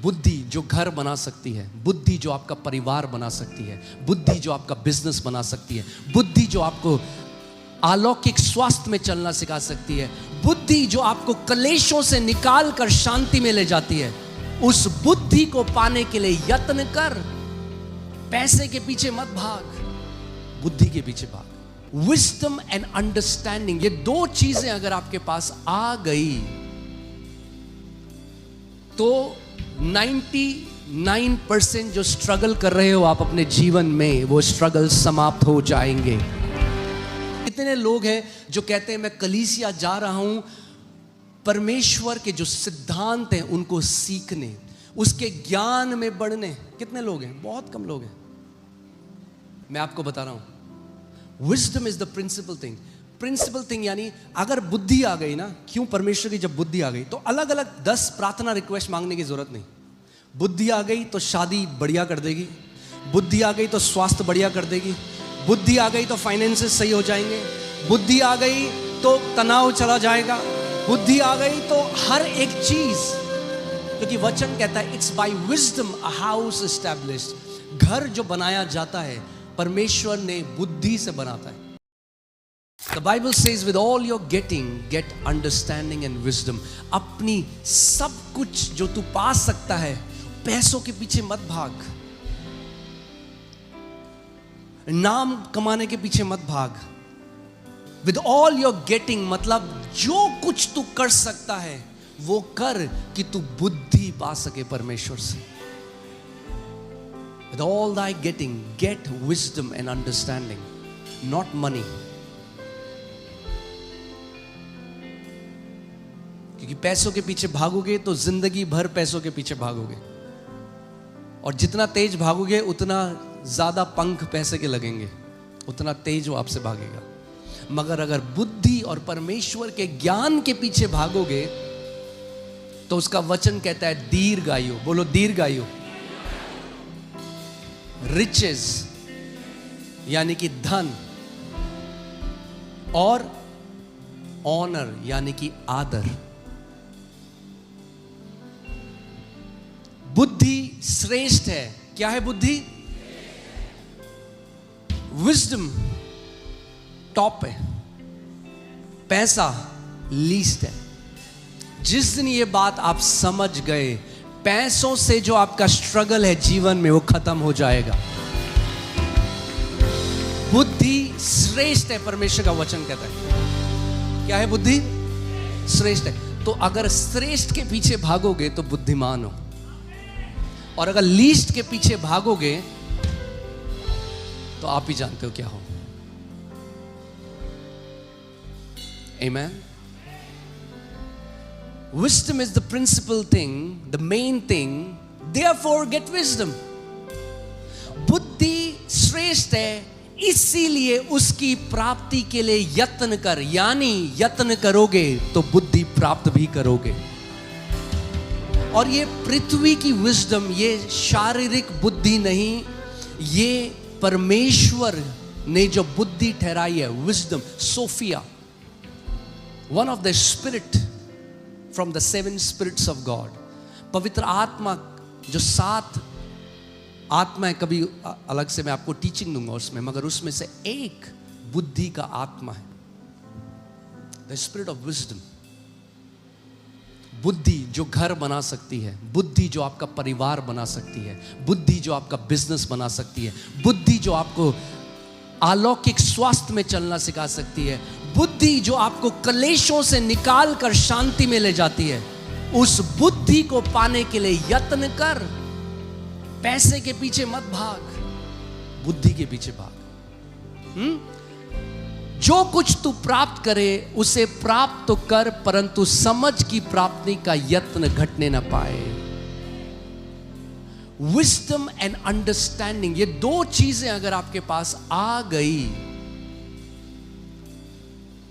बुद्धि जो घर बना सकती है, बुद्धि जो आपका परिवार बना सकती है, बुद्धि जो आपका बिजनेस बना सकती है, बुद्धि जो आपको अलौकिक स्वास्थ्य में चलना सिखा सकती है, बुद्धि जो आपको कलेशों से निकाल कर शांति में ले जाती है, उस बुद्धि को पाने के लिए यत्न कर। पैसे के पीछे मत भाग, बुद्धि के पीछे भाग। विजडम एंड अंडरस्टैंडिंग, ये दो चीजें अगर आपके पास आ गई तो 99% जो स्ट्रगल कर रहे हो आप अपने जीवन में, वो स्ट्रगल समाप्त हो जाएंगे। कितने लोग हैं जो कहते हैं मैं कलीसिया जा रहा हूं परमेश्वर के जो सिद्धांत हैं उनको सीखने, उसके ज्ञान में बढ़ने। कितने लोग हैं? बहुत कम लोग हैं। मैं आपको बता रहा हूं, wisdom is the principal thing. Principal thing यानी अगर बुद्धि आ गई ना, क्यों परमेश्वर की जब बुद्धि आ गई तो अलग अलग 10 प्रार्थना रिक्वेस्ट मांगने की जरूरत नहीं। बुद्धि आ गई तो शादी बढ़िया कर देगी, बुद्धि आ गई तो स्वास्थ्य बढ़िया कर देगी, बुद्धि आ गई तो फाइनेंसेस सही हो जाएंगे, बुद्धि आ गई तो तनाव चला जाएगा, बुद्धि आ गई तो हर एक चीज। क्योंकि वचन कहता है it's by wisdom a house established. घर जो बनाया जाता है परमेश्वर ने बुद्धि से बनाता है। The Bible says with all your getting, get understanding and wisdom. अपनी सब कुछ जो तू पा सकता है, पैसों के पीछे मत भाग, नाम कमाने के पीछे मत भाग। With all your getting मतलब जो कुछ तू कर सकता है वो कर कि तू बुद्धि पा सके परमेश्वर से। With all thy getting, get wisdom and understanding, not money. क्योंकि पैसों के पीछे भागोगे तो जिंदगी भर पैसों के पीछे भागोगे, और जितना तेज भागोगे उतना ज्यादा पंख पैसे के लगेंगे, उतना तेज वो आपसे भागेगा। मगर अगर बुद्धि और परमेश्वर के ज्ञान के पीछे भागोगे तो उसका वचन कहता है दीर्घायु। बोलो दीर्घायु। रिचेस यानी कि धन, और ऑनर यानी कि आदर। बुद्धि श्रेष्ठ है। क्या है बुद्धि? विजडम टॉप है, पैसा लीस्ट है। जिस दिन ये बात आप समझ गए, पैसों से जो आपका स्ट्रगल है जीवन में वो खत्म हो जाएगा। बुद्धि श्रेष्ठ है, परमेश्वर का वचन कहता है। क्या है? बुद्धि श्रेष्ठ है। तो अगर श्रेष्ठ के पीछे भागोगे तो बुद्धिमान हो, और अगर लीस्ट के पीछे भागोगे तो आप ही जानते हो क्या हो। Amen. Wisdom is the principal thing, the main thing. Therefore, get wisdom. बुद्धि श्रेष्ठ है, इसीलिए उसकी प्राप्ति के लिए यत्न कर। यानी यत्न करोगे तो बुद्धि प्राप्त भी करोगे। और ये पृथ्वी की विजडम, ये शारीरिक बुद्धि नहीं, ये परमेश्वर ने जो बुद्धि ठहराई है, wisdom, Sophia, one of the spirit from the 7 spirits of God. पवित्र आत्मा, जो 7 आत्मा है, कभी अलग से मैं आपको टीचिंग दूंगा उसमें, मगर उसमें से एक बुद्धि का आत्मा है, the spirit of wisdom. बुद्धि जो घर बना सकती है, बुद्धि जो आपका परिवार बना सकती है, बुद्धि जो आपका बिजनेस बना सकती है, बुद्धि जो आपको अलौकिक स्वास्थ्य में चलना सिखा सकती है, बुद्धि जो आपको कलेशों से निकाल कर शांति में ले जाती है, उस बुद्धि को पाने के लिए यत्न कर। पैसे के पीछे मत भाग, बुद्धि के पीछे भाग। जो कुछ तू प्राप्त करे उसे प्राप्त तो कर, परंतु समझ की प्राप्ति का यत्न घटने न पाए। विजडम एंड अंडरस्टैंडिंग, ये दो चीजें अगर आपके पास आ गई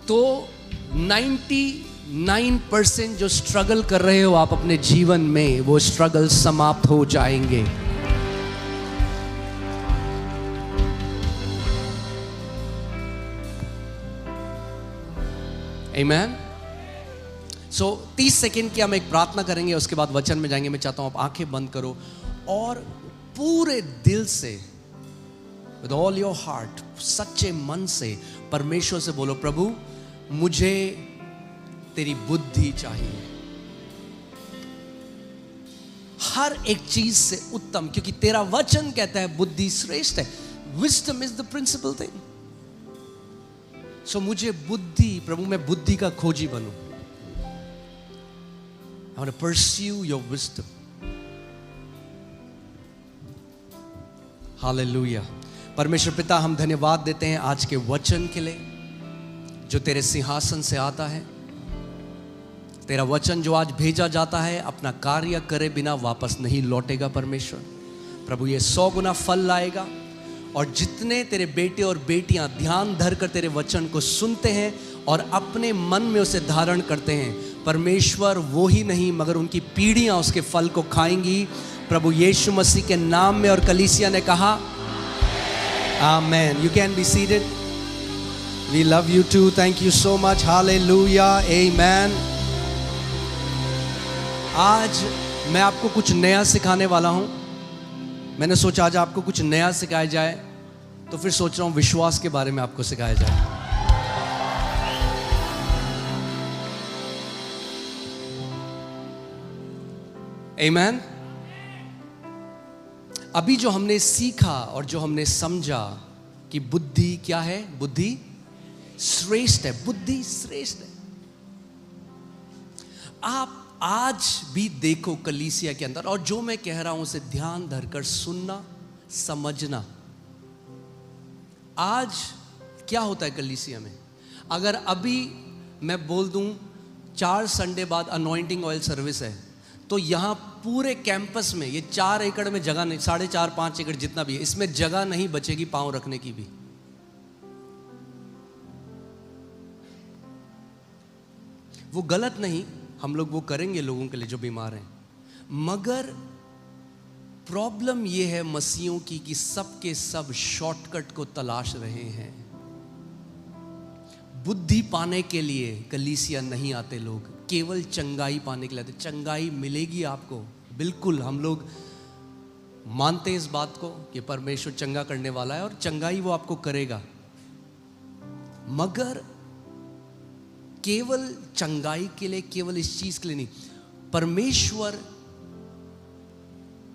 तो 99% जो स्ट्रगल कर रहे हो आप अपने जीवन में, वो स्ट्रगल समाप्त हो जाएंगे। Amen. 30 सेकेंड की हम एक प्रार्थना करेंगे, उसके बाद वचन में जाएंगे। मैं चाहता हूं आप आंखें बंद करो और पूरे दिल से, विद ऑल योर हार्ट, सच्चे मन से परमेश्वर से बोलो, प्रभु मुझे तेरी बुद्धि चाहिए हर एक चीज से उत्तम, क्योंकि तेरा वचन कहता है बुद्धि श्रेष्ठ है। Wisdom is the principal thing. So मुझे बुद्धि, प्रभु मैं बुद्धि का खोजी बनूं। I want to pursue your wisdom. Hallelujah. परमेश्वर पिता, हम धन्यवाद देते हैं आज के वचन के लिए जो तेरे सिंहासन से आता है। तेरा वचन जो आज भेजा जाता है अपना कार्य करे बिना वापस नहीं लौटेगा। परमेश्वर प्रभु ये 100 गुना फल लाएगा, और जितने तेरे बेटे और बेटियां ध्यान धर कर तेरे वचन को सुनते हैं और अपने मन में उसे धारण करते हैं, परमेश्वर वो ही नहीं मगर उनकी पीढ़ियां उसके फल को खाएंगी। प्रभु यीशु मसीह के नाम में, और कलीसिया ने कहा आमेन। You can be seated. We love you too. Thank you so much. Hallelujah, amen. आज मैं आपको कुछ नया सिखाने वाला हूं। मैंने सोचा आज आपको कुछ नया सिखाया जाए, तो फिर सोच रहा हूं विश्वास के बारे में आपको सिखाया जाए। आमेन। अभी जो हमने सीखा और जो हमने समझा कि बुद्धि क्या है, बुद्धि श्रेष्ठ है, बुद्धि श्रेष्ठ है। आप आज भी देखो कलीसिया के अंदर, और जो मैं कह रहा हूं उसे ध्यान धरकर सुनना, समझना। आज क्या होता है कलीसिया में? अगर अभी मैं बोल दूं 4 संडे बाद अनॉइंटिंग ऑयल सर्विस है, तो यहां पूरे कैंपस में, ये 4 एकड़ में जगह नहीं, 4.5-5 एकड़ जितना भी है, इसमें जगह नहीं बचेगी पांव रखने की भी। वो गलत नहीं, हम लोग वो करेंगे लोगों के लिए जो बीमार हैं, मगर प्रॉब्लम ये है मसीहों की कि सबके सब शॉर्टकट को तलाश रहे हैं। बुद्धि पाने के लिए कलीसिया नहीं आते लोग, केवल चंगाई पाने के लिए आते। चंगाई मिलेगी आपको, बिल्कुल हम लोग मानते हैं इस बात को कि परमेश्वर चंगा करने वाला है और चंगाई वो आपको करेगा, मगर केवल चंगाई के लिए, केवल इस चीज के लिए नहीं। परमेश्वर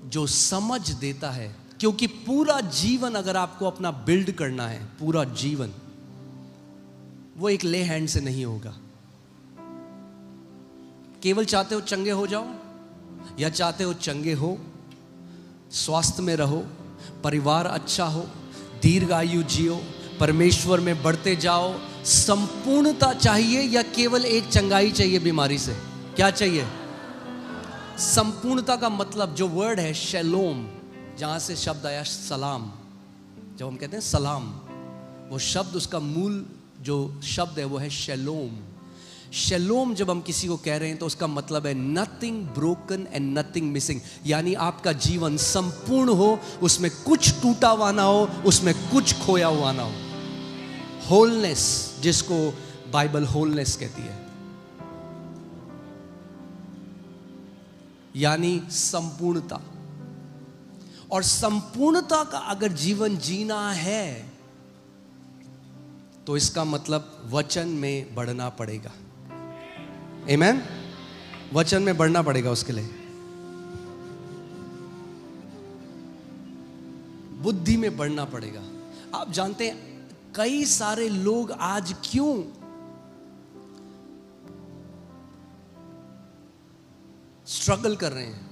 जो समझ देता है, क्योंकि पूरा जीवन अगर आपको अपना बिल्ड करना है, पूरा जीवन वो एक ले हैंड से नहीं होगा। केवल चाहते हो चंगे हो जाओ, या चाहते हो चंगे हो, स्वास्थ्य में रहो, परिवार अच्छा हो, दीर्घ आयु जियो, परमेश्वर में बढ़ते जाओ, संपूर्णता चाहिए या केवल एक चंगाई चाहिए बीमारी से? क्या चाहिए? संपूर्णता का मतलब जो वर्ड है शैलोम, जहां से शब्द आया सलाम, जब हम कहते हैं सलाम, वो शब्द, उसका मूल जो शब्द है वो है शैलोम। शैलोम जब हम किसी को कह रहे हैं तो उसका मतलब है nothing broken and nothing missing, यानी आपका जीवन संपूर्ण हो, उसमें कुछ टूटा हुआ ना हो, उसमें कुछ खोया हुआ ना हो। होलनेस, जिसको बाइबल होलनेस कहती है, यानी संपूर्णता। और संपूर्णता का अगर जीवन जीना है तो इसका मतलब वचन में बढ़ना पड़ेगा। आमेन। वचन में बढ़ना पड़ेगा, उसके लिए बुद्धि में बढ़ना पड़ेगा। आप जानते हैं कई सारे लोग आज क्यों स्ट्रगल कर रहे हैं,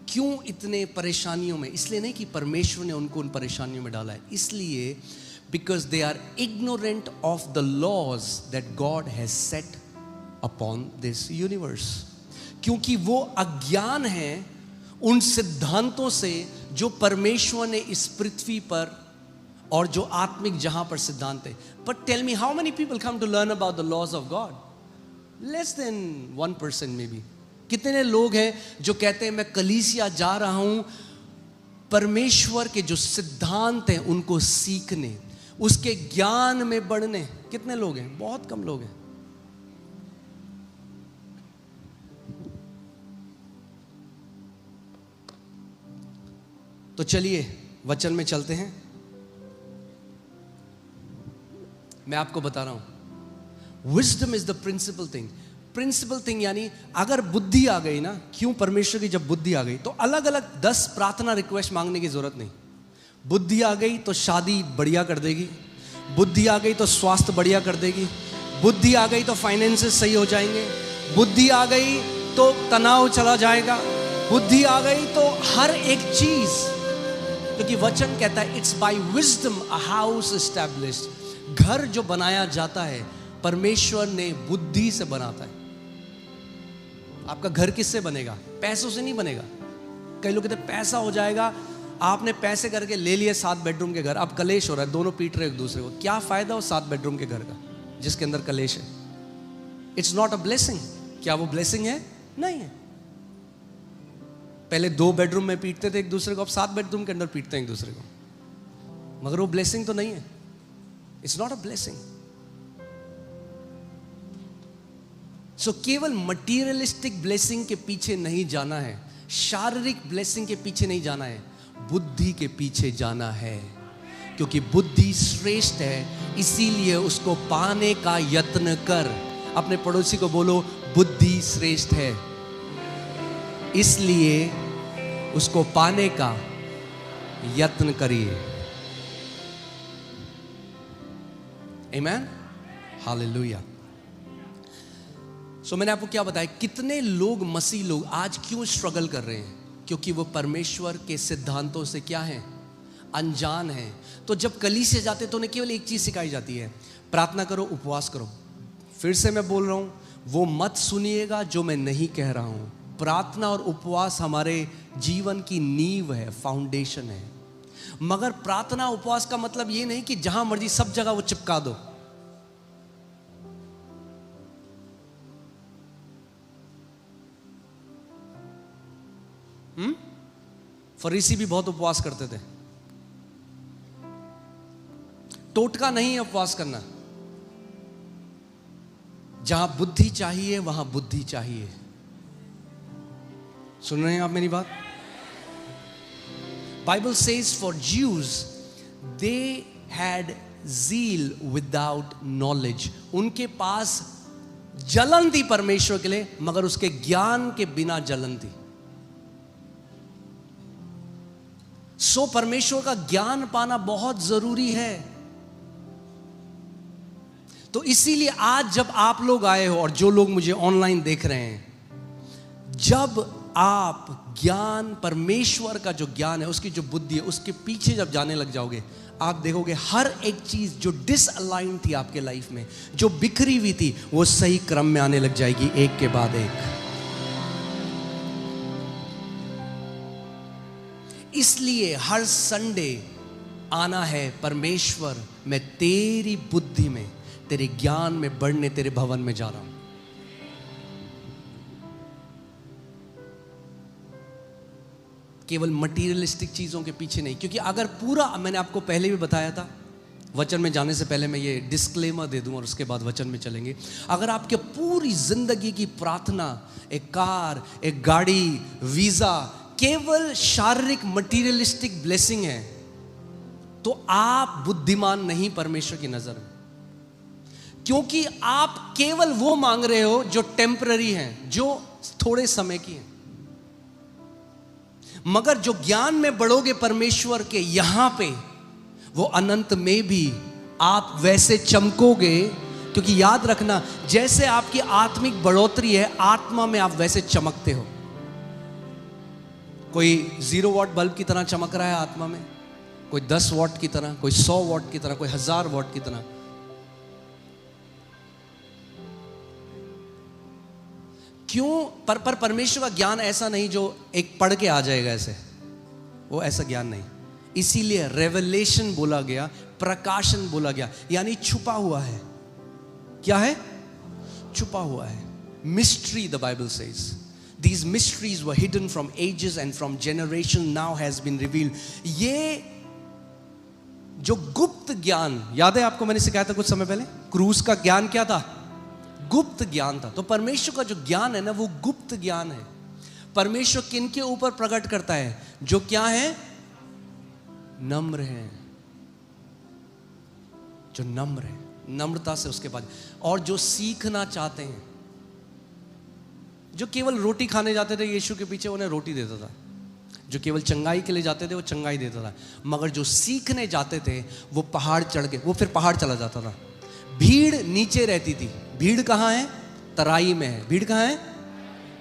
क्यों इतने परेशानियों में? इसलिए नहीं कि परमेश्वर ने उनको उन परेशानियों में डाला है, इसलिए because they are ignorant of the laws that God has set upon this universe। क्योंकि वो अज्ञान है उन सिद्धांतों से जो परमेश्वर ने इस पृथ्वी पर और जो आत्मिक जहां पर सिद्धांत है। But tell me, how many people come to learn about the laws of God? Less than 1% maybe। कितने लोग हैं जो कहते हैं मैं कलीसिया जा रहा हूं परमेश्वर के जो सिद्धांत हैं उनको सीखने, उसके ज्ञान में बढ़ने? कितने लोग हैं? बहुत कम लोग हैं। तो चलिए वचन में चलते हैं। मैं आपको बता रहा हूं, wisdom is the principal thing यानी अगर बुद्धि आ गई ना, क्यों परमेश्वर की जब बुद्धि आ गई तो अलग अलग 10 प्रार्थना रिक्वेस्ट मांगने की जरूरत नहीं। बुद्धि आ गई तो शादी बढ़िया कर देगी, बुद्धि आ गई तो स्वास्थ्य बढ़िया कर देगी, बुद्धि आ गई तो फाइनेंसेस सही हो जाएंगे, बुद्धि आ गई तो तनाव चला जाएगा, बुद्धि आ गई तो हर एक चीज, क्योंकि वचन कहता है it's by wisdom a house established. घर जो बनाया जाता है परमेश्वर ने बुद्धि से बनाता है। आपका घर किससे बनेगा? पैसों से नहीं बनेगा। कई लोग कहते हैं पैसा हो जाएगा, आपने पैसे करके ले लिए 7 बेडरूम के घर, अब कलेश हो रहा है, दोनों पीट रहे एक दूसरे को। क्या फायदा हो 7 बेडरूम के घर का जिसके अंदर कलेश है? It's not a blessing. क्या वो ब्लेसिंग है? नहीं है। पहले 2 बेडरूम में पीटते थे एक दूसरे को, अब 7 बेडरूम के अंदर पीटते हैं एक दूसरे को, मगर वो ब्लेसिंग तो नहीं है। It's not a blessing. So केवल मटीरियलिस्टिक ब्लेसिंग के पीछे नहीं जाना है, शारीरिक ब्लेसिंग के पीछे नहीं जाना है, बुद्धि के पीछे जाना है, क्योंकि बुद्धि श्रेष्ठ है, इसीलिए उसको पाने का यत्न कर। अपने पड़ोसी को बोलो बुद्धि श्रेष्ठ है, इसलिए उसको पाने का यत्न करिए। आमीन, हालेलुया। सो मैंने आपको क्या बताया, कितने लोग, मसीह लोग आज क्यों स्ट्रगल कर रहे हैं? क्योंकि वो परमेश्वर के सिद्धांतों से क्या है? अनजान है। तो जब कलीसिया जाते तो उन्हें केवल एक चीज सिखाई जाती है, प्रार्थना करो, उपवास करो। फिर से मैं बोल रहा हूं, वो मत सुनिएगा जो मैं नहीं कह रहा हूं। प्रार्थना और उपवास हमारे जीवन की नींव है, फाउंडेशन है। मगर प्रार्थना उपवास का मतलब ये नहीं कि जहां मर्जी सब जगह वो चिपका दो। फरीसी भी बहुत उपवास करते थे। टोटका नहीं है उपवास करना। जहां बुद्धि चाहिए वहां बुद्धि चाहिए। सुन रहे हैं आप मेरी बात? Bible says for Jews they had zeal without knowledge. उनके पास जलन थी परमेश्वर के लिए, मगर उसके ज्ञान के बिना जलन थी। सो परमेश्वर का ज्ञान पाना बहुत जरूरी है। तो इसीलिए आज जब आप लोग आए हो और जो लोग मुझे ऑनलाइन देख रहे हैं, जब आप ज्ञान, परमेश्वर का जो ज्ञान है, उसकी जो बुद्धि है, उसके पीछे जब जाने लग जाओगे, आप देखोगे हर एक चीज जो डिसअलाइन थी आपके लाइफ में, जो बिखरी हुई थी, वो सही क्रम में आने लग जाएगी, एक के बाद एक। इसलिए हर संडे आना है, परमेश्वर मैं तेरी बुद्धि में, तेरे ज्ञान में बढ़ने तेरे भवन में जा रहा हूं। केवल मटीरियलिस्टिक चीजों के पीछे नहीं। क्योंकि अगर पूरा, मैंने आपको पहले भी बताया था, वचन में जाने से पहले मैं ये डिस्क्लेमर दे दूं और उसके बाद वचन में चलेंगे। अगर आपके पूरी जिंदगी की प्रार्थना, एक कार, एक गाड़ी, वीजा, केवल शारीरिक मटीरियलिस्टिक ब्लेसिंग है, तो आप बुद्धिमान नहीं परमेश्वर की नजर में। क्योंकि आप केवल वो मांग रहे हो जो टेम्पररी हैं, जो थोड़े समय की हैं। मगर जो ज्ञान में बढ़ोगे परमेश्वर के, यहां पे वो अनंत में भी आप वैसे चमकोगे। क्योंकि याद रखना, जैसे आपकी आत्मिक बढ़ोतरी है, आत्मा में आप वैसे चमकते हो। कोई 0 वॉट बल्ब की तरह चमक रहा है आत्मा में, कोई 10 वॉट की तरह, कोई 100 वॉट की तरह, कोई 1000 वॉट की तरह। क्यों? पर परमेश्वर का ज्ञान ऐसा नहीं जो एक पढ़ के आ जाएगा ऐसे, वो ऐसा ज्ञान नहीं। इसीलिए रेवलेशन बोला गया, प्रकाशन बोला गया, यानी छुपा हुआ है। क्या है? छुपा हुआ है। Mystery, the Bible says these mysteries were hidden from ages and from generation now has been revealed। ये जो गुप्त ज्ञान, याद है आपको मैंने सिखाया था कुछ समय पहले, क्रूस का ज्ञान क्या था? गुप्त ज्ञान था। तो परमेश्वर का जो ज्ञान है ना, वो गुप्त ज्ञान है। परमेश्वर किन के ऊपर प्रकट करता है? जो क्या है? नम्र हैं, जो नम्र है, नम्रता से उसके बाद, और जो सीखना चाहते हैं। जो केवल रोटी खाने जाते थे यीशु के पीछे, उन्हें रोटी देता था। जो केवल चंगाई के लिए जाते थे वो चंगाई देता था। मगर जो सीखने जाते थे वो पहाड़ चढ़ के, वो फिर पहाड़ चला जाता था। भीड़ नीचे रहती थी। भीड़ कहाँ है? तराई में है। भीड़ कहाँ है?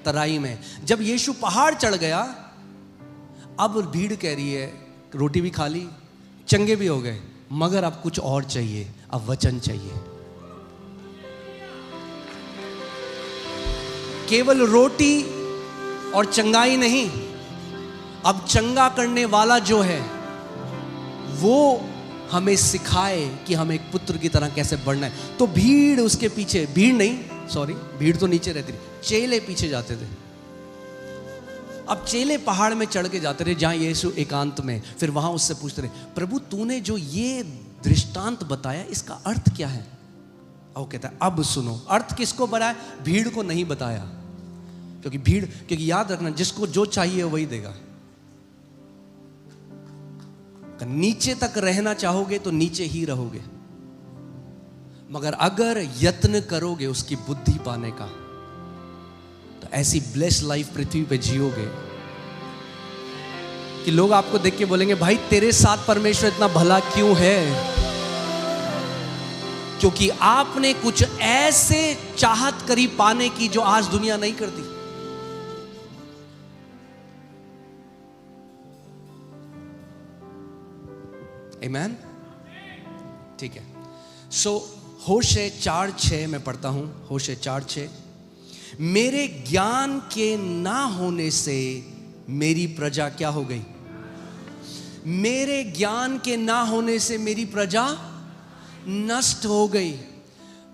तराई में। जब यीशु पहाड़ चढ़ गया, अब भीड़ कह रही है रोटी भी खा ली, चंगे भी हो गए, मगर अब कुछ और चाहिए, अब वचन चाहिए। केवल रोटी और चंगाई नहीं, अब चंगा करने वाला जो है वो हमें सिखाए कि हम एक पुत्र की तरह कैसे बढ़ना है। तो भीड़ उसके पीछे, भीड़ नहीं, सॉरी, भीड़ तो नीचे रहती थी, चेले पीछे जाते थे। अब चेले पहाड़ में चढ़ के जाते रहे जहां यीशु एकांत में। फिर वहां उससे पूछते रहे, प्रभु तूने जो ये दृष्टांत बताया इसका अर्थ क्या है? और वो कहता है अब सुनो। अर्थ किसको बताया? भीड़ को नहीं बताया, क्योंकि याद रखना, जिसको जो चाहिए वही देगा। नीचे तक रहना चाहोगे तो नीचे ही रहोगे, मगर अगर यत्न करोगे उसकी बुद्धि पाने का, तो ऐसी ब्लेस लाइफ पृथ्वी पे जियोगे कि लोग आपको देख के बोलेंगे, भाई तेरे साथ परमेश्वर इतना भला क्यों है? क्योंकि आपने कुछ ऐसे चाहत करी पाने की जो आज दुनिया नहीं करती। आमेन। ठीक है। सो होशे 4:6 में पढ़ता हूं। होशे 4:6, मेरे ज्ञान के ना होने से मेरी प्रजा क्या हो गई? मेरे ज्ञान के ना होने से मेरी प्रजा नष्ट हो गई।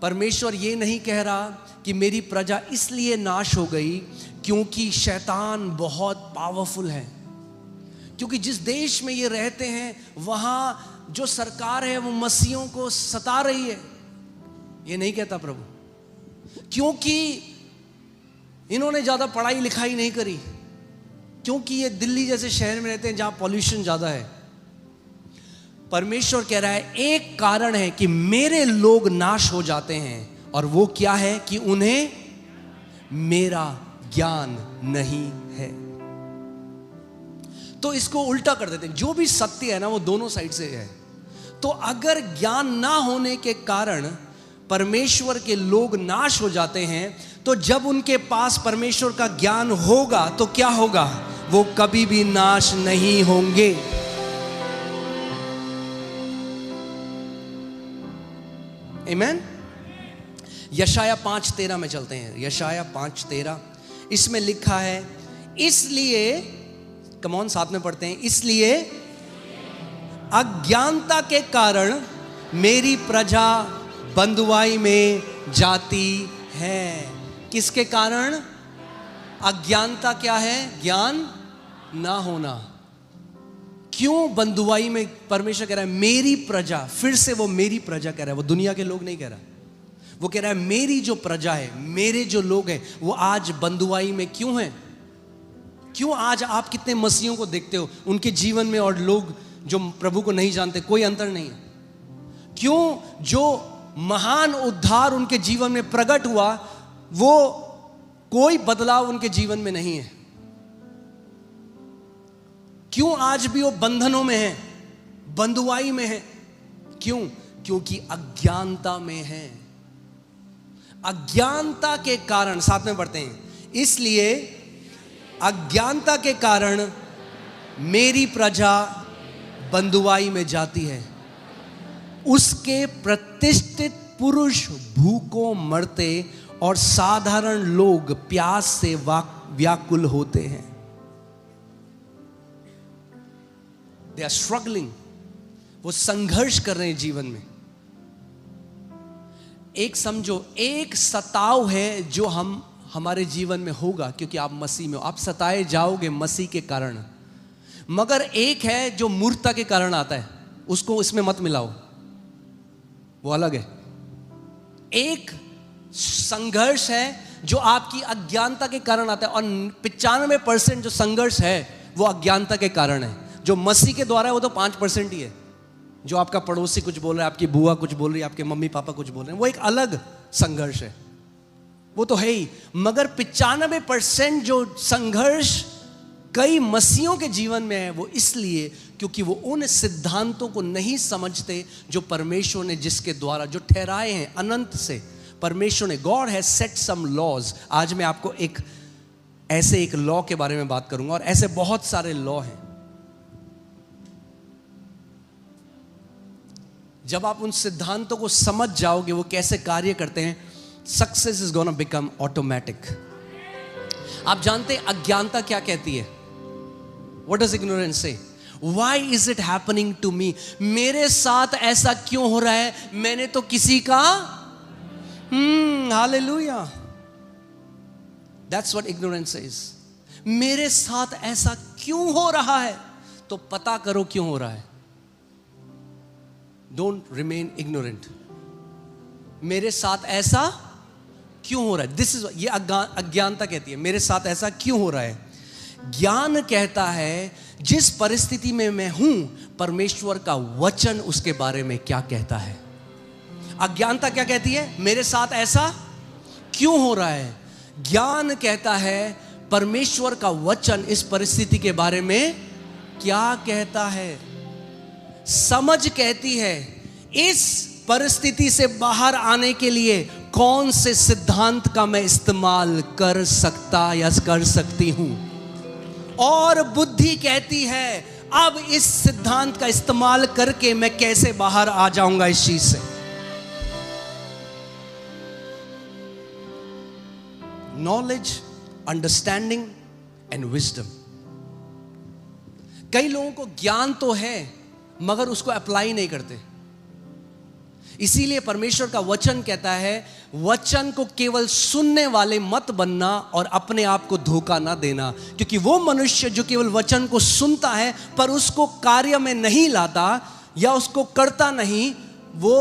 परमेश्वर ये नहीं कह रहा कि मेरी प्रजा इसलिए नाश हो गई क्योंकि शैतान बहुत पावरफुल है, क्योंकि जिस देश में ये रहते हैं वहां जो सरकार है वो मसीहों को सता रही है। ये नहीं कहता प्रभु, क्योंकि इन्होंने ज्यादा पढ़ाई लिखाई नहीं करी, क्योंकि ये दिल्ली जैसे शहर में रहते हैं जहां पॉल्यूशन ज्यादा है। परमेश्वर कह रहा है एक कारण है कि मेरे लोग नाश हो जाते हैं, और वो क्या है? कि उन्हें मेरा ज्ञान नहीं है। तो इसको उल्टा कर देते हैं। जो भी सत्य है ना वो दोनों साइड से है। तो अगर ज्ञान ना होने के कारण परमेश्वर के लोग नाश हो जाते हैं, तो जब उनके पास परमेश्वर का ज्ञान होगा तो क्या होगा? वो कभी भी नाश नहीं होंगे। आमेन। यशाया 5:13 में चलते हैं। यशाया 5:13, इसमें लिखा है, इसलिए, कम ऑन साथ में पढ़ते हैं, इसलिए अज्ञानता के कारण मेरी प्रजा बंधुआई में जाती है। किसके कारण? अज्ञानता क्या है? ज्ञान ना होना। क्यों बंधुआई में? परमेश्वर कह रहा है मेरी प्रजा, फिर से वो मेरी प्रजा कह रहा है, वो दुनिया के लोग नहीं कह रहा। वो कह रहा है मेरी जो प्रजा है, मेरे जो लोग हैं, वो आज बंधुआई में क्यों हैं? क्यों आज आप कितने मसीहों को देखते हो, उनके जीवन में और लोग जो प्रभु को नहीं जानते कोई अंतर नहीं है? क्यों जो महान उद्धार उनके जीवन में प्रकट हुआ वो कोई बदलाव उनके जीवन में नहीं है? क्यों आज भी वो बंधनों में है, बंधुआई में है? क्यों? क्योंकि अज्ञानता में है। अज्ञानता के कारण, साथ में पढ़ते हैं, इसलिए अज्ञानता के कारण मेरी प्रजा बंधुआई में जाती है। उसके प्रतिष्ठित पुरुष भूखों मरते और साधारण लोग प्यास से व्याकुल होते हैं। They are struggling. वो संघर्ष कर रहे हैं जीवन में। एक समझो, एक सताव है जो हमारे जीवन में होगा क्योंकि आप मसीह में हो। आप सताए जाओगे मसीह के कारण। मगर एक है जो मूर्खता के कारण आता है, उसको इसमें मत मिलाओ, वो अलग है। एक संघर्ष है जो आपकी अज्ञानता के कारण आता है, और 95% जो संघर्ष है वो अज्ञानता के कारण है। जो मसीह के द्वारा है वो तो 5% ही है। जो आपका पड़ोसी कुछ बोल रहा है, आपकी बुआ कुछ बोल रही है, आपके मम्मी पापा कुछ बोल रहे हैं, वो एक अलग संघर्ष है, वो तो है ही। मगर 95% जो संघर्ष कई मसीहों के जीवन में है, वो इसलिए क्योंकि वो उन सिद्धांतों को नहीं समझते जो परमेश्वर ने जिसके द्वारा जो ठहराए हैं अनंत से। परमेश्वर ने, God has set some laws. आज मैं आपको एक लॉ के बारे में बात करूंगा, और ऐसे बहुत सारे लॉ हैं। जब आप उन सिद्धांतों को समझ जाओगे वो कैसे कार्य करते हैं, success is gonna become automatic. आप जानते हैं अज्ञानता क्या कहती है? What does ignorance say? Why is it happening to me? मेरे साथ ऐसा क्यों हो रहा है? मैंने तो किसी का hallelujah. That's what ignorance says. मेरे साथ ऐसा क्यों हो रहा है? तो पता करो क्यों हो रहा है। Don't remain ignorant. मेरे साथ ऐसा क्यों हो रहा है? This is ये अज्ञानता कहती है, मेरे साथ ऐसा क्यों हो रहा है। ज्ञान कहता है जिस परिस्थिति में मैं हूं, परमेश्वर का वचन उसके बारे में क्या कहता है। अज्ञानता क्या कहती है? मेरे साथ ऐसा क्यों हो रहा है। ज्ञान कहता है परमेश्वर का वचन इस परिस्थिति के बारे में क्या कहता है। समझ कहती है इस परिस्थिति से बाहर आने के लिए कौन से सिद्धांत का मैं इस्तेमाल कर सकता या कर सकती हूं। और बुद्धि कहती है अब इस सिद्धांत का इस्तेमाल करके मैं कैसे बाहर आ जाऊंगा इस चीज से। Knowledge, understanding and wisdom. कई लोगों को ज्ञान तो है मगर उसको अप्लाई नहीं करते। इसीलिए परमेश्वर का वचन कहता है वचन को केवल सुनने वाले मत बनना और अपने आप को धोखा ना देना। क्योंकि वो मनुष्य जो केवल वचन को सुनता है पर उसको कार्य में नहीं लाता या उसको करता नहीं, वो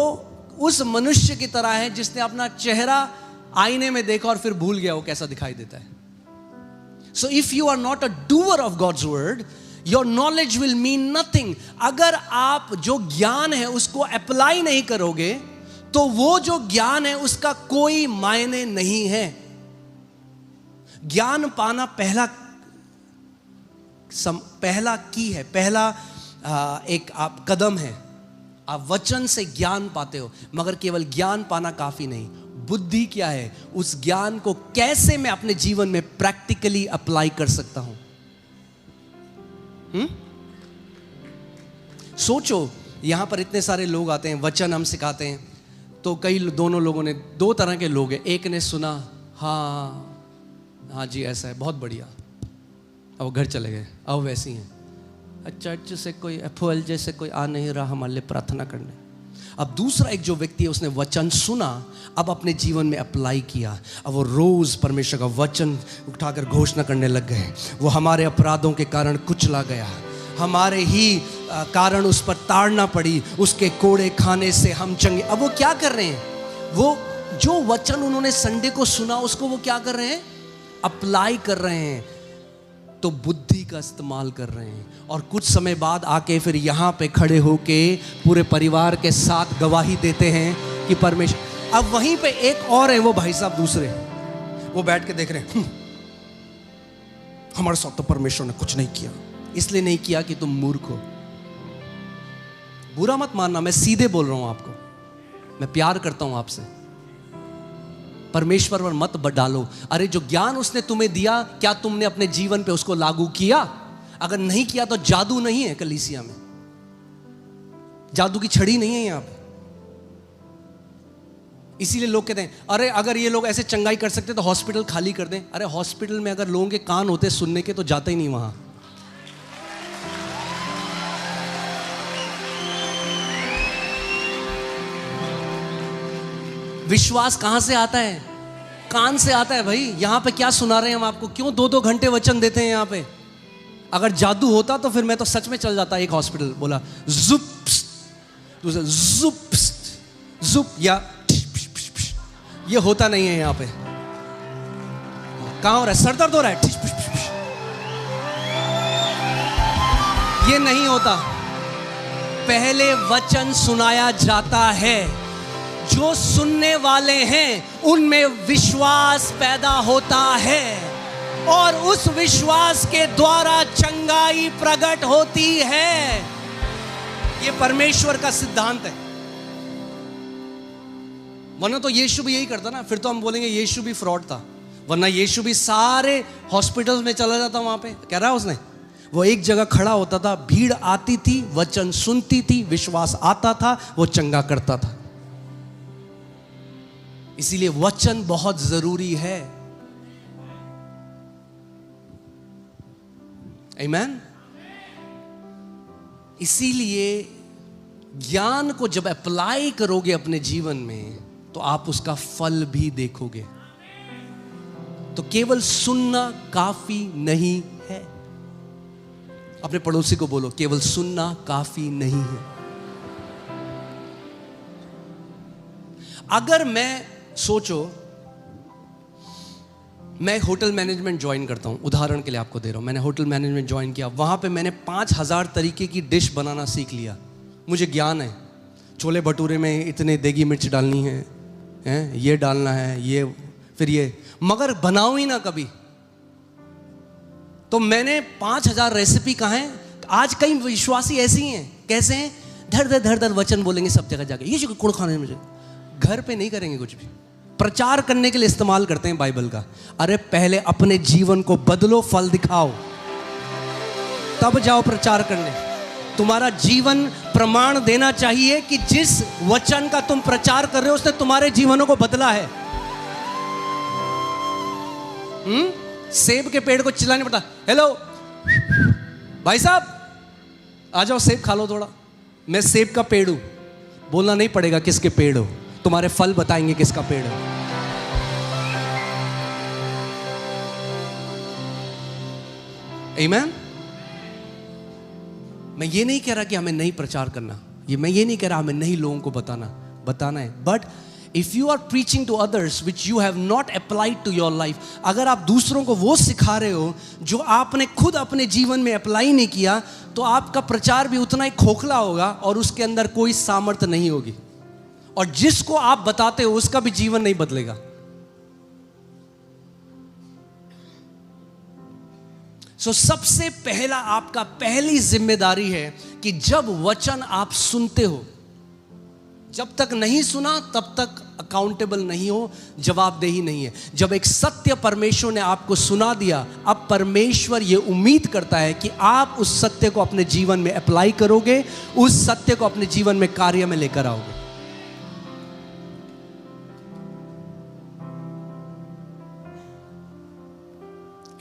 उस मनुष्य की तरह है जिसने अपना चेहरा आईने में देखा और फिर भूल गया वो कैसा दिखाई देता है। So if you are not a doer of God's word, your knowledge will mean nothing. अगर आप जो ज्ञान है उसको अप्लाई नहीं करोगे तो वो जो ज्ञान है उसका कोई मायने नहीं है। ज्ञान पाना पहला की है, पहला एक आप कदम है। आप वचन से ज्ञान पाते हो, मगर केवल ज्ञान पाना काफी नहीं। बुद्धि क्या है? उस ज्ञान को कैसे मैं अपने जीवन में प्रैक्टिकली अप्लाई कर सकता हूं। सोचो, यहां पर इतने सारे लोग आते हैं, वचन हम सिखाते हैं, तो दोनों लोगों ने, दो तरह के लोग हैं। एक ने सुना, हाँ जी ऐसा है, बहुत बढ़िया, अब घर चले गए, अब वैसी हैं। चर्च से कोई एफओएल जैसे कोई आ नहीं रहा हमारे लिए प्रार्थना करने। अब दूसरा एक जो व्यक्ति है उसने वचन सुना, अब अपने जीवन में अप्लाई किया, अब वो रोज परमेश्वर का वचन उठाकर घोषणा करने लग गए। वो हमारे अपराधों के कारण कुचला गया, हमारे ही कारण उस पर ताड़ना पड़ी, उसके कोड़े खाने से हम चंगे। अब वो क्या कर रहे हैं? वो जो वचन उन्होंने संडे को सुना उसको वो क्या कर रहे हैं? अप्लाई कर रहे हैं। तो बुद्धि का इस्तेमाल कर रहे हैं, और कुछ समय बाद आके फिर यहाँ पे खड़े होके पूरे परिवार के साथ गवाही देते हैं कि परमेश्वर। अब वहीं पे एक और है, वो भाई साहब दूसरे, वो बैठ के देख रहे हैं, हमारे साथ तो परमेश्वर ने कुछ नहीं किया। इसलिए नहीं किया कि तुम मूर्ख हो। बुरा मत मानना, मैं सीधे बोल रहा हूं आपको, मैं प्यार करता हूं आपसे। परमेश्वर पर मत डालो। अरे जो ज्ञान उसने तुम्हें दिया, क्या तुमने अपने जीवन पे उसको लागू किया? अगर नहीं किया तो जादू नहीं है कलीसिया में, जादू की छड़ी नहीं है यहां पे। इसीलिए लोग कहते हैं अरे अगर ये लोग ऐसे चंगाई कर सकते तो हॉस्पिटल खाली कर दें। अरे हॉस्पिटल में अगर लोगों के कान होते सुनने के तो जाते ही नहीं वहां। विश्वास कहां से आता है? कान से आता है भाई। यहां पे क्या सुना रहे हैं हम आपको? क्यों 2-2 घंटे वचन देते हैं यहां पे? अगर जादू होता तो फिर मैं तो सच में चल जाता। एक हॉस्पिटल बोला जुप जुप जुप, या ये होता नहीं है यहां पे। कहां हो रहा है? सर दर्द हो रहा है, ये नहीं होता। पहले वचन सुनाया जाता है, जो सुनने वाले हैं उनमें विश्वास पैदा होता है और उस विश्वास के द्वारा चंगाई प्रकट होती है। ये परमेश्वर का सिद्धांत है। वरना तो यीशु भी यही करता ना, फिर तो हम बोलेंगे यीशु भी फ्रॉड था। वरना यीशु भी सारे हॉस्पिटल में चला जाता, वहां पे कह रहा है उसने, वो एक जगह खड़ा होता था, भीड़ आती थी, वचन सुनती थी, विश्वास आता था, वो चंगा करता था। इसीलिए वचन बहुत जरूरी है। आमीन। इसीलिए ज्ञान को जब अप्लाई करोगे अपने जीवन में तो आप उसका फल भी देखोगे। तो केवल सुनना काफी नहीं है। अपने पड़ोसी को बोलो, केवल सुनना काफी नहीं है। अगर मैं सोचो, मैं होटल मैनेजमेंट ज्वाइन करता हूं, उदाहरण के लिए आपको दे रहा हूं, मैंने होटल मैनेजमेंट ज्वाइन किया, वहां पे मैंने 5000 तरीके की डिश बनाना सीख लिया। मुझे ज्ञान है, छोले भटूरे में इतने देगी मिर्च डालनी है, ये डालना है, ये फिर ये, मगर बनाऊं ही ना कभी। तो मैंने 5000 रेसिपी कहा है। आज कई विश्वासी ऐसी हैं, कैसे हैं, धड़ धड़ वचन बोलेंगे सब जगह जाके, ये जो कुड़ खाने मुझे, घर पे नहीं करेंगे कुछ भी, प्रचार करने के लिए इस्तेमाल करते हैं बाइबल का। अरे पहले अपने जीवन को बदलो, फल दिखाओ, तब जाओ प्रचार करने। तुम्हारा जीवन प्रमाण देना चाहिए कि जिस वचन का तुम प्रचार कर रहे हो उसने तुम्हारे जीवनों को बदला है। सेब के पेड़ को चिल्लाने पड़ता, हेलो भाई साहब आ जाओ सेब खा लो थोड़ा, मैं सेब का पेड़ हूं। बोलना नहीं पड़ेगा किसके पेड़ हो, तुम्हारे फल बताएंगे किसका पेड़ है। आमीन। मैं ये नहीं कह रहा कि हमें नहीं प्रचार करना, मैं ये नहीं कह रहा हमें नहीं लोगों को बताना है, but if you are preaching to others which you have not applied to your life, अगर आप दूसरों को वो सिखा रहे हो जो आपने खुद अपने जीवन में अप्लाई नहीं किया, तो आपका प्रचार भी उतना ही खोखला होगा और उसके अंदर कोई सामर्थ्य नहीं होगी, और जिसको आप बताते हो उसका भी जीवन नहीं बदलेगा। सबसे पहला आपका पहली जिम्मेदारी है कि जब वचन आप सुनते हो, जब तक नहीं सुना तब तक अकाउंटेबल नहीं हो, जवाबदेही नहीं है। जब एक सत्य परमेश्वर ने आपको सुना दिया, अब परमेश्वर यह उम्मीद करता है कि आप उस सत्य को अपने जीवन में अप्लाई करोगे, उस सत्य को अपने जीवन में कार्य में लेकर आओगे।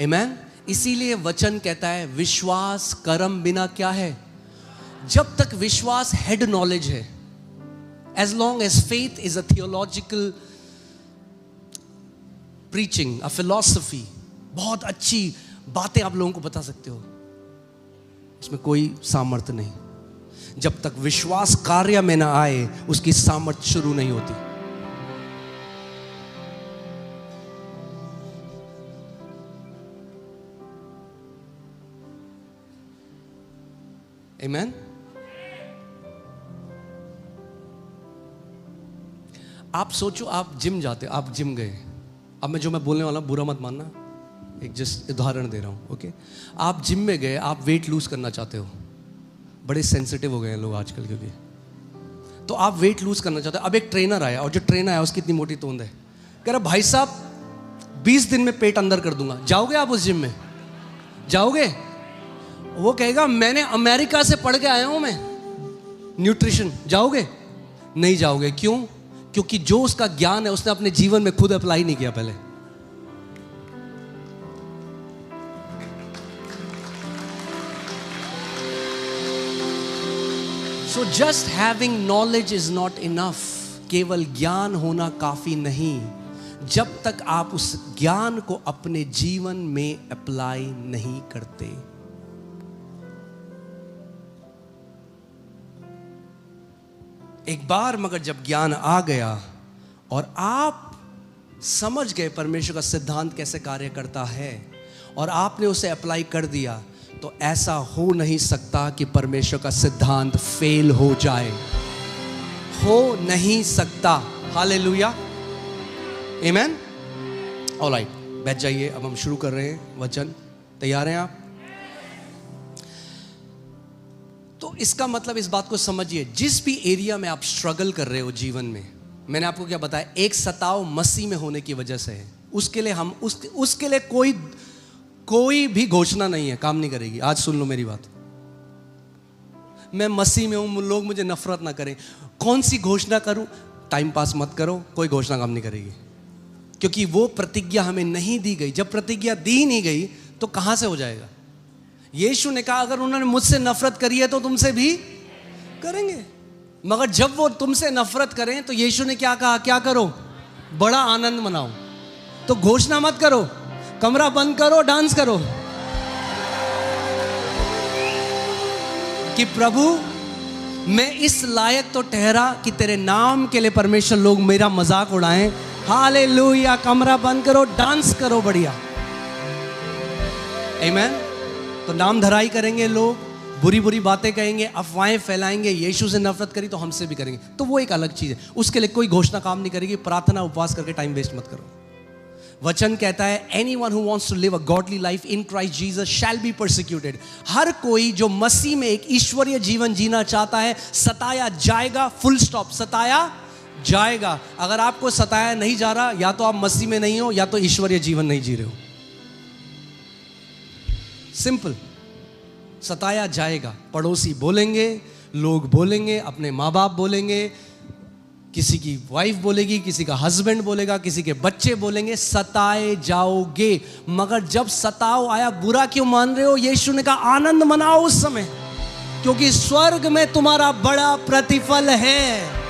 आमीन। इसीलिए वचन कहता है विश्वास कर्म बिना क्या है। जब तक विश्वास हेड नॉलेज है, as long as faith is a theological preaching, a philosophy, बहुत अच्छी बातें आप लोगों को बता सकते हो, इसमें कोई सामर्थ्य नहीं। जब तक विश्वास कार्य में ना आए उसकी सामर्थ्य शुरू नहीं होती। आमीन। आप सोचो, आप जिम जाते हो, आप जिम गए, अब मैं बोलने वाला बुरा मत मानना, एक जस्ट उदाहरण दे रहा हूँ, ओके। आप जिम में गए, आप वेट लूज करना चाहते हो, बड़े सेंसिटिव हो गए हैं लोग आजकल के लिए, तो आप वेट लूज करना चाहते हो। अब एक ट्रेनर आया, और जो ट्रेनर आया उसकी इतनी मोटी तोंद है, कह रहा भाई साहब 20 दिन में पेट अंदर कर दूंगा, जाओगे आप उस जिम में? जाओगे? वो कहेगा मैंने अमेरिका से पढ़ के आया हूं मैं न्यूट्रिशन, जाओगे? नहीं जाओगे। क्यों? क्योंकि जो उसका ज्ञान है उसने अपने जीवन में खुद अप्लाई नहीं किया पहले। So just having knowledge is not enough. केवल ज्ञान होना काफी नहीं, जब तक आप उस ज्ञान को अपने जीवन में अप्लाई नहीं करते। एक बार मगर जब ज्ञान आ गया और आप समझ गए परमेश्वर का सिद्धांत कैसे कार्य करता है और आपने उसे अप्लाई कर दिया, तो ऐसा हो नहीं सकता कि परमेश्वर का सिद्धांत फेल हो जाए, हो नहीं सकता। हालेलुया, आमेन। ऑलराइट, बैठ जाइए, अब हम शुरू कर रहे हैं वचन। तैयार हैं आप? तो इसका मतलब इस बात को समझिए, जिस भी एरिया में आप स्ट्रगल कर रहे हो जीवन में, मैंने आपको क्या बताया, एक सताव मसीह में होने की वजह से है। उसके लिए हम उसके लिए कोई भी घोषणा नहीं है, काम नहीं करेगी। आज सुन लो मेरी बात, मैं मसीह में हूं, लोग मुझे नफरत ना करें, कौन सी घोषणा करूं? टाइम पास मत करो, कोई घोषणा काम नहीं करेगी, क्योंकि वो प्रतिज्ञा हमें नहीं दी गई। जब प्रतिज्ञा दी नहीं गई तो कहां से हो जाएगा? यीशु ने कहा अगर उन्होंने मुझसे नफरत करी है तो तुमसे भी करेंगे। मगर जब वो तुमसे नफरत करें तो यीशु ने क्या कहा? क्या करो? बड़ा आनंद मनाओ। तो घोषणा मत करो, कमरा बंद करो, डांस करो कि प्रभु मैं इस लायक तो ठहरा कि तेरे नाम के लिए परमेश्वर लोग मेरा मजाक उड़ाएं। हालेलुया। कमरा बंद करो, डांस करो, बढ़िया, आमेन। तो नाम धराई करेंगे लोग, बुरी बुरी बातें कहेंगे, अफवाहें फैलाएंगे, यीशु से नफरत करी तो हमसे भी करेंगे, तो वो एक अलग चीज है। उसके लिए कोई घोषणा काम नहीं करेगी। प्रार्थना उपवास करके टाइम वेस्ट मत करो। वचन कहता है anyone who wants to live a godly life in Christ Jesus shall be persecuted. हर कोई जो मसीह में एक ईश्वरीय जीवन जीना चाहता है सताया जाएगा, फुल स्टॉप, सताया जाएगा। अगर आपको सताया नहीं जा रहा, या तो आप मसीह में नहीं हो या तो ईश्वरीय जीवन नहीं जी रहे हो। सिंपल, सताया जाएगा। पड़ोसी बोलेंगे, लोग बोलेंगे, अपने माँ बाप बोलेंगे, किसी की वाइफ बोलेगी, किसी का हस्बैंड बोलेगा, किसी के बच्चे बोलेंगे, सताए जाओगे। मगर जब सताव आया, बुरा क्यों मान रहे हो? यीशु ने कहा आनंद मनाओ उस समय, क्योंकि स्वर्ग में तुम्हारा बड़ा प्रतिफल है।